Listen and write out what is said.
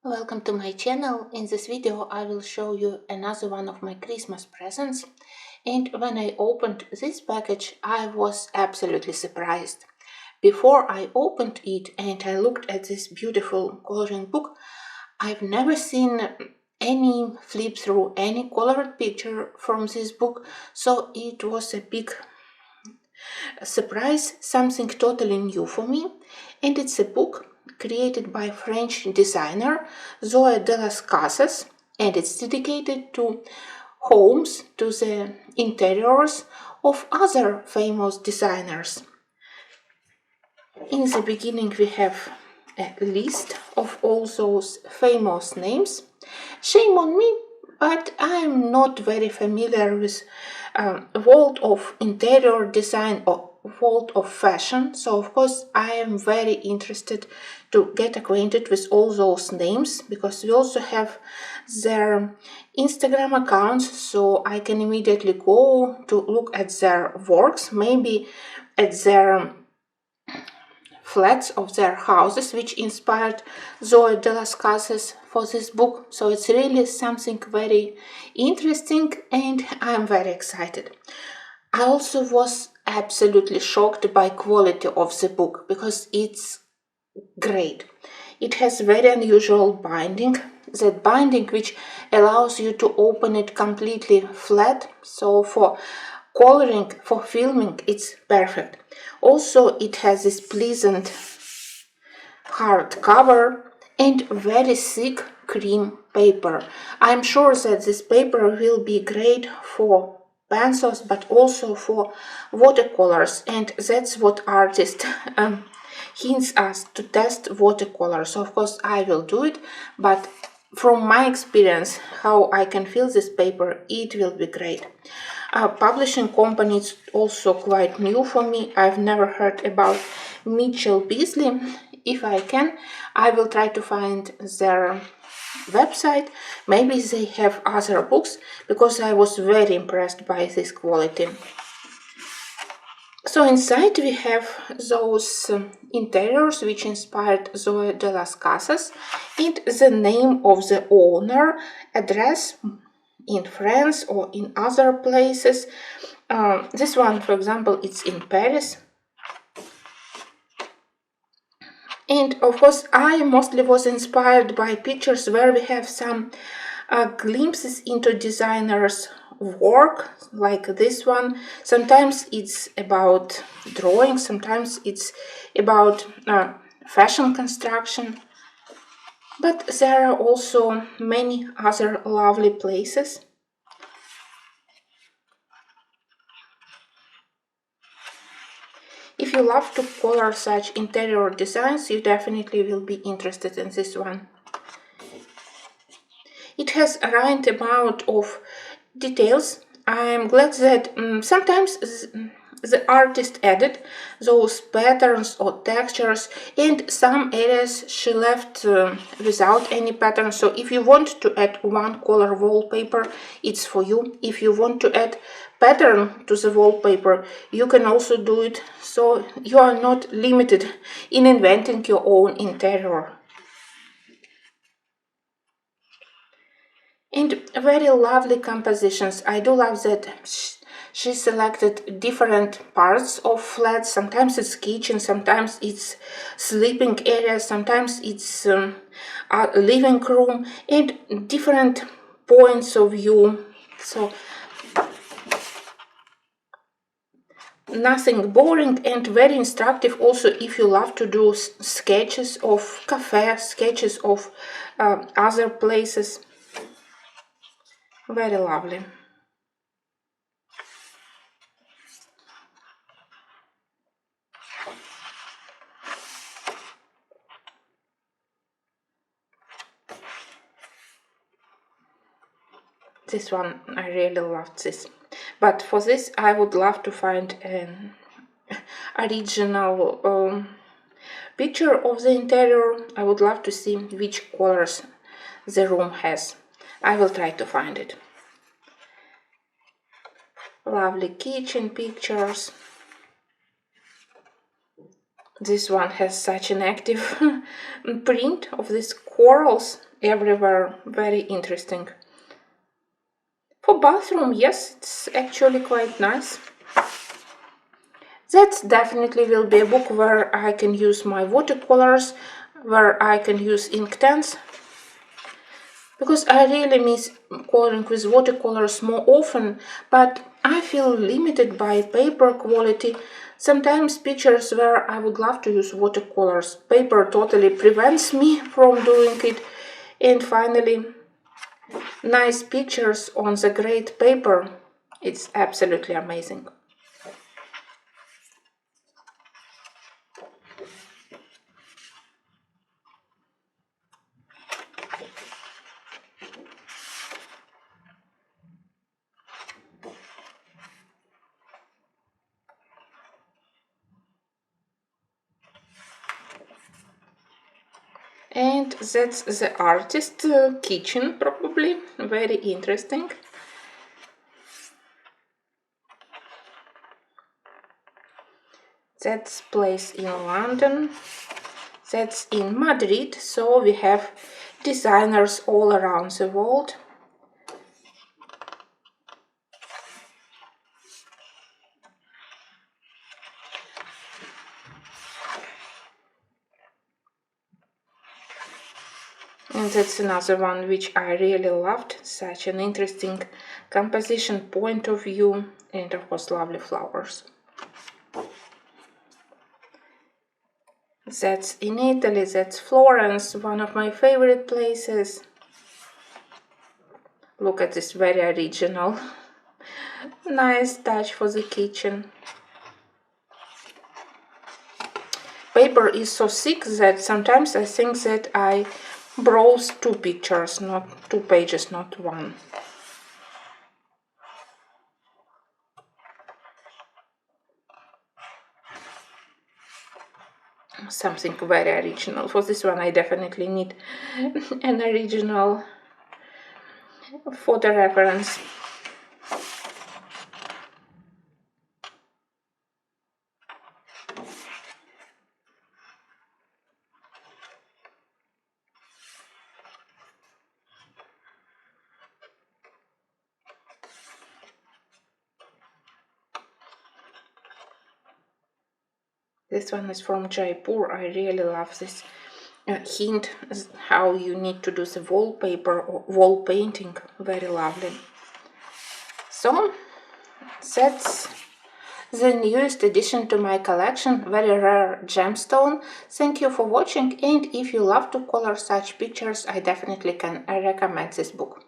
Welcome to my channel. In this video I will show you another one of my Christmas presents, and when I opened this package I was absolutely surprised. Before I opened it and I looked at this beautiful coloring book, I've never seen any flip through, any colored picture from this book, so it was a big surprise, something totally new for me. And it's a book created by French designer Zoé de Las Cases, and it's dedicated to homes, to the interiors of other famous designers. In the beginning we have a list of all those famous names. Shame on me, but I'm not very familiar with world of interior design or world of fashion, so of course I am very interested to get acquainted with all those names, because we also have their Instagram accounts, so I can immediately go to look at their works, maybe at their flats of their houses, which inspired Zoé de Las Cases for this book. So it's really something very interesting and I'm very excited. I also was absolutely shocked by quality of the book, because it's great. It has very unusual binding, that binding which allows you to open it completely flat, so for coloring, for filming, it's perfect. Also, it has this pleasant hard cover and very thick cream paper. I'm sure that this paper will be great for pencils, but also for watercolors, and that's what artist hints us to test watercolor. So of course I will do it, but from my experience, how I can feel this paper, it will be great. Publishing company is also quite new for me. I've never heard about Mitchell Beasley. If I can, I will try to find their website. Maybe they have other books, because I was very impressed by this quality. So inside we have those interiors which inspired Zoé de Las Cases, and the name of the owner, address in France or in other places. This one, for example, it's in Paris. And of course I mostly was inspired by pictures where we have some glimpses into designers' work, like this one. Sometimes it's about drawing, sometimes it's about fashion construction, but there are also many other lovely places. If you love to color such interior designs, you definitely will be interested in this one. It has a right amount of details. I'm glad that sometimes the artist added those patterns or textures, and some areas she left without any pattern. So if you want to add one color wallpaper, it's for you. If you want to add pattern to the wallpaper, you can also do it. So you are not limited in inventing your own interior. And very lovely compositions. I do love that she selected different parts of flats. Sometimes it's kitchen, sometimes it's sleeping area, sometimes it's a living room, and different points of view. So nothing boring and very instructive. Also, if you love to do sketches of cafe, sketches of other places. Very lovely. This one, I really loved this. But for this, I would love to find an original picture of the interior. I would love to see which colors the room has. I will try to find it. Lovely kitchen pictures. This one has such an active print of these corals everywhere, very interesting. For bathroom, yes, it's actually quite nice. That definitely will be a book where I can use my watercolors, where I can use Inktense, because I really miss coloring with watercolors more often, but I feel limited by paper quality. Sometimes pictures where I would love to use watercolors, paper totally prevents me from doing it. And finally, nice pictures on the great paper, it's absolutely amazing. And that's the artist kitchen, probably very interesting. That's place in London, that's in Madrid, so we have designers all around the world. And that's another one which I really loved, such an interesting composition, point of view, and of course lovely flowers. That's in Italy, that's Florence, one of my favorite places. Look at this, very original. Nice touch for the kitchen. Paper is so thick that sometimes I think that I browse two pictures, not two pages, not one. Something very original. For this one I definitely need an original photo reference. This one is from Jaipur. I really love this hint how you need to do the wallpaper or wall painting. Very lovely. So that's the newest addition to my collection, very rare gemstone. Thank you for watching, and if you love to color such pictures, I definitely can recommend this book.